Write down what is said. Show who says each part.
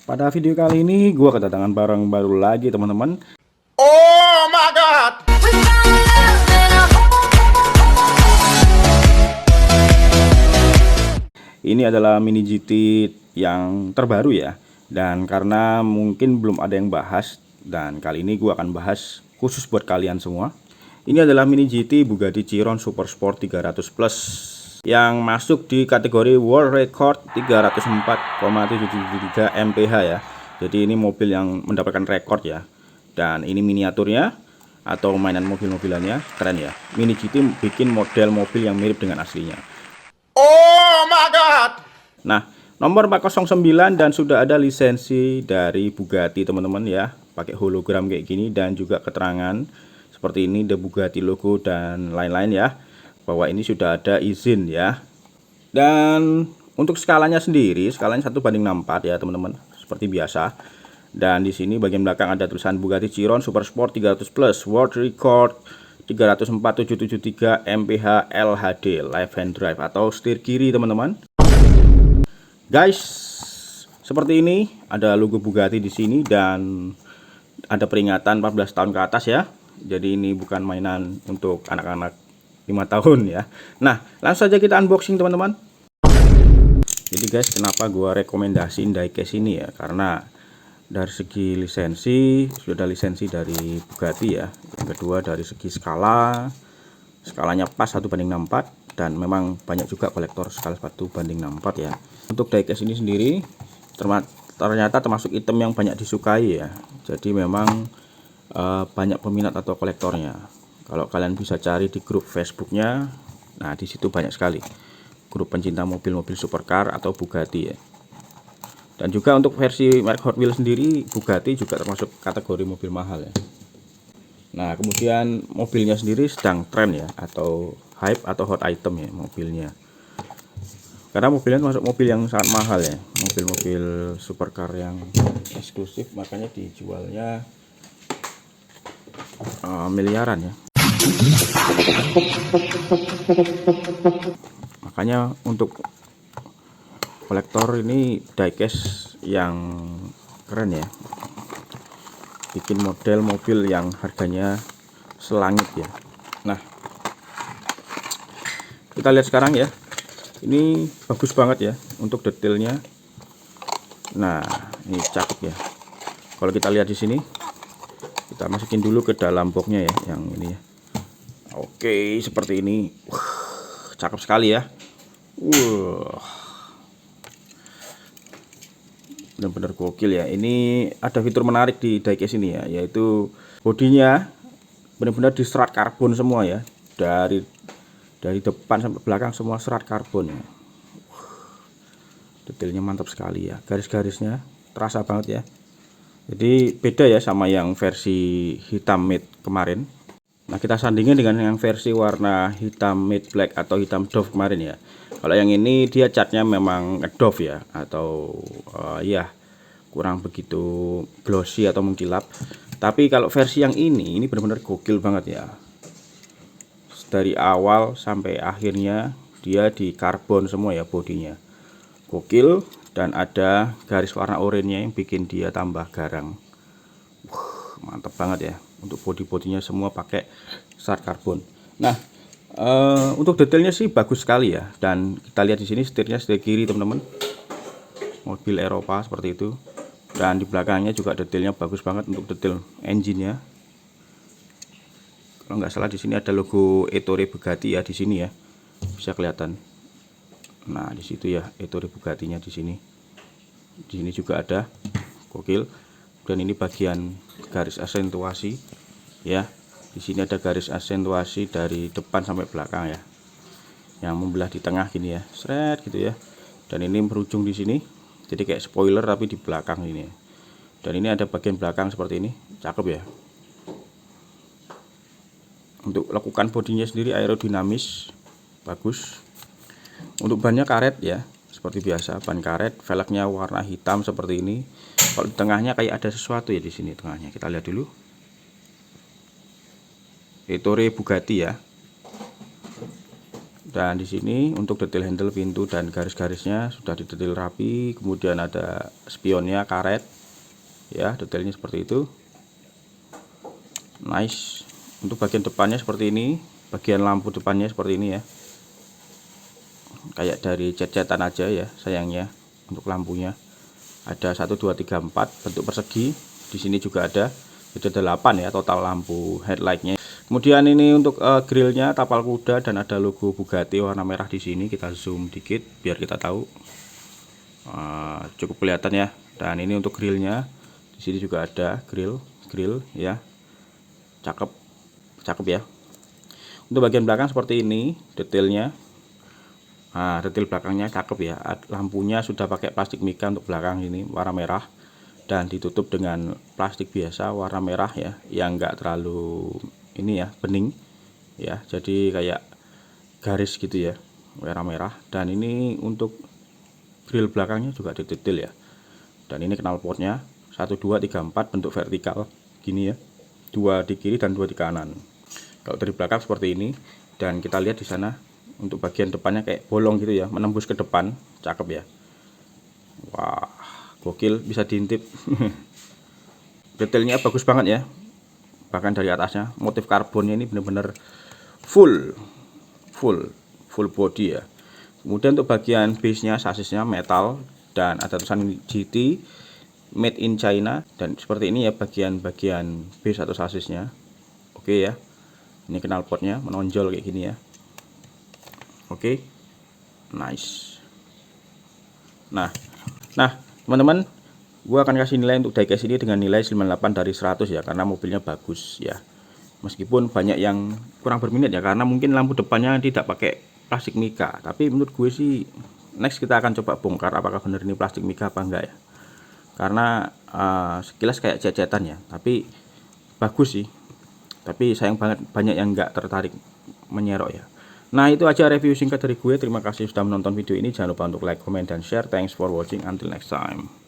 Speaker 1: Pada video kali ini gua kedatangan barang baru lagi teman-teman.
Speaker 2: Oh my god.
Speaker 1: Ini adalah Mini GT yang terbaru ya. Dan karena mungkin belum ada yang bahas, dan kali ini gua akan bahas khusus buat kalian semua. Ini adalah Mini GT Bugatti Chiron Super Sport 300 Plus yang masuk di kategori World Record 304,773 mph ya. Jadi ini mobil yang mendapatkan rekor ya. Dan ini miniaturnya atau mainan mobil-mobilannya keren ya. Mini GT bikin model mobil yang mirip dengan aslinya.
Speaker 2: Oh my god.
Speaker 1: Nah, nomor 409 dan sudah ada lisensi dari Bugatti teman-teman ya. Pakai hologram kayak gini dan juga keterangan seperti ini, The Bugatti logo dan lain-lain ya. Bahwa ini sudah ada izin ya. Dan untuk skalanya sendiri, skalanya 1:64 ya teman-teman, seperti biasa. Dan di sini bagian belakang ada tulisan Bugatti Chiron Super Sport 300 Plus World Record 304,773 mph LHD Left Hand Drive atau setir kiri teman-teman. Guys, seperti ini ada logo Bugatti di sini dan ada peringatan 14 tahun ke atas ya. Jadi ini bukan mainan untuk anak-anak 5 tahun ya. Nah, langsung saja kita unboxing teman-teman. Jadi guys, kenapa gua rekomendasiin diecast ini ya? Karena dari segi lisensi sudah ada lisensi dari Bugatti ya. Yang kedua dari segi skalanya pas 1:64 dan memang banyak juga kolektor skala 1:64 ya. Untuk diecast ini sendiri ternyata termasuk item yang banyak disukai ya. Jadi memang banyak peminat atau kolektornya. Kalau kalian bisa cari di grup Facebooknya, nah di situ banyak sekali grup pencinta mobil-mobil supercar atau Bugatti ya. Dan juga untuk versi merek Hot Wheels sendiri, Bugatti juga termasuk kategori mobil mahal ya. Nah kemudian mobilnya sendiri sedang tren ya, atau hype atau hot item ya mobilnya. Karena mobilnya termasuk mobil yang sangat mahal ya, mobil-mobil supercar yang eksklusif, makanya dijualnya miliaran ya. Makanya untuk kolektor ini diecast yang keren ya, bikin model mobil yang harganya selangit ya. Nah kita lihat sekarang ya, ini bagus banget ya untuk detailnya. Nah ini cakep ya. Kalau kita lihat di sini, kita masukin dulu ke dalam boxnya ya, yang ini ya. Oke, seperti ini. Cakep sekali ya. Benar-benar gokil ya. Ini ada fitur menarik di diecast ini ya, yaitu bodinya benar-benar diserat karbon semua ya. Dari depan sampai belakang semua serat karbon ya. Detailnya mantap sekali ya. Garis-garisnya terasa banget ya. Jadi beda ya sama yang versi hitam matte kemarin. Nah kita sandingin dengan yang versi warna hitam matte black atau hitam doff kemarin ya. Kalau yang ini dia catnya memang doff ya, atau ya kurang begitu glossy atau mengkilap. Tapi kalau versi yang ini benar-benar gokil banget ya. Dari awal sampai akhirnya dia di karbon semua ya bodinya. Gokil, dan ada garis warna oranye yang bikin dia tambah garang. Mantap banget ya. Untuk bodi-bodinya semua pakai serat karbon. Nah untuk detailnya sih bagus sekali ya. Dan kita lihat di sini setirnya setir kiri teman-teman, mobil Eropa seperti itu. Dan di belakangnya juga detailnya bagus banget untuk detail engine-nya. Kalau nggak salah di sini ada logo Ettore Bugatti ya di sini ya, bisa kelihatan. Nah di situ ya Ettore Bugatti-nya di sini. Di sini juga ada, gokil. Dan ini bagian garis aksentuasi ya. Di sini ada garis aksentuasi dari depan sampai belakang ya, yang membelah di tengah gini ya, seret gitu ya. Dan ini berujung di sini, jadi kayak spoiler tapi di belakang ini. Dan ini ada bagian belakang seperti ini, cakep ya. Untuk lekukan bodinya sendiri aerodinamis, bagus. Untuk bannya karet ya, seperti biasa ban karet, velgnya warna hitam seperti ini. Kalau di tengahnya kayak ada sesuatu ya di sini tengahnya. Kita lihat dulu. Ettore Bugatti ya. Dan di sini untuk detail handle pintu dan garis-garisnya sudah didetail rapi. Kemudian ada spionnya karet, ya detailnya seperti itu. Nice. Untuk bagian depannya seperti ini, bagian lampu depannya seperti ini ya. Kayak dari cat-catan aja ya sayangnya. Untuk lampunya ada 1 2 3 4 bentuk persegi. Di sini juga ada, itu 8 ya total lampu headlightnya. Kemudian ini untuk grillnya tapal kuda dan ada logo Bugatti warna merah di sini. Kita zoom dikit biar kita tahu. Cukup kelihatan ya. Dan ini untuk grillnya, di sini juga ada grill ya. Cakep ya. Untuk bagian belakang seperti ini detailnya. Detail belakangnya cakep ya. Lampunya sudah pakai plastik mika untuk belakang ini warna merah dan ditutup dengan plastik biasa warna merah ya, yang enggak terlalu ini ya, bening ya, jadi kayak garis gitu ya, warna merah. Dan ini untuk grill belakangnya juga detail ya. Dan ini knalpotnya 1 2 3 4 bentuk vertikal gini ya, 2 di kiri dan 2 di kanan. Kalau dari belakang seperti ini, dan kita lihat di sana untuk bagian depannya kayak bolong gitu ya, menembus ke depan, cakep ya. Wah, gokil, bisa diintip. Detailnya bagus banget ya. Bahkan dari atasnya motif karbonnya ini benar-benar full body ya. Kemudian untuk bagian base-nya, sasisnya metal dan ada tulisan GT made in China, dan seperti ini ya bagian-bagian base atau sasisnya. Oke ya. Ini knalpotnya menonjol kayak gini ya. Oke. Nice. Nah, teman-teman, gua akan kasih nilai untuk diecast ini dengan nilai 98 dari 100 ya, karena mobilnya bagus ya. Meskipun banyak yang kurang berminat ya, karena mungkin lampu depannya tidak pakai plastik mika. Tapi menurut gue sih next kita akan coba bongkar apakah benar ini plastik mika apa enggak ya. Karena sekilas kayak cat-catan ya, tapi bagus sih. Tapi sayang banget banyak yang enggak tertarik menyerok ya. Nah, itu aja review singkat dari gue. Terima kasih sudah menonton video ini. Jangan lupa untuk like, comment, dan share. Thanks for watching. Until next time.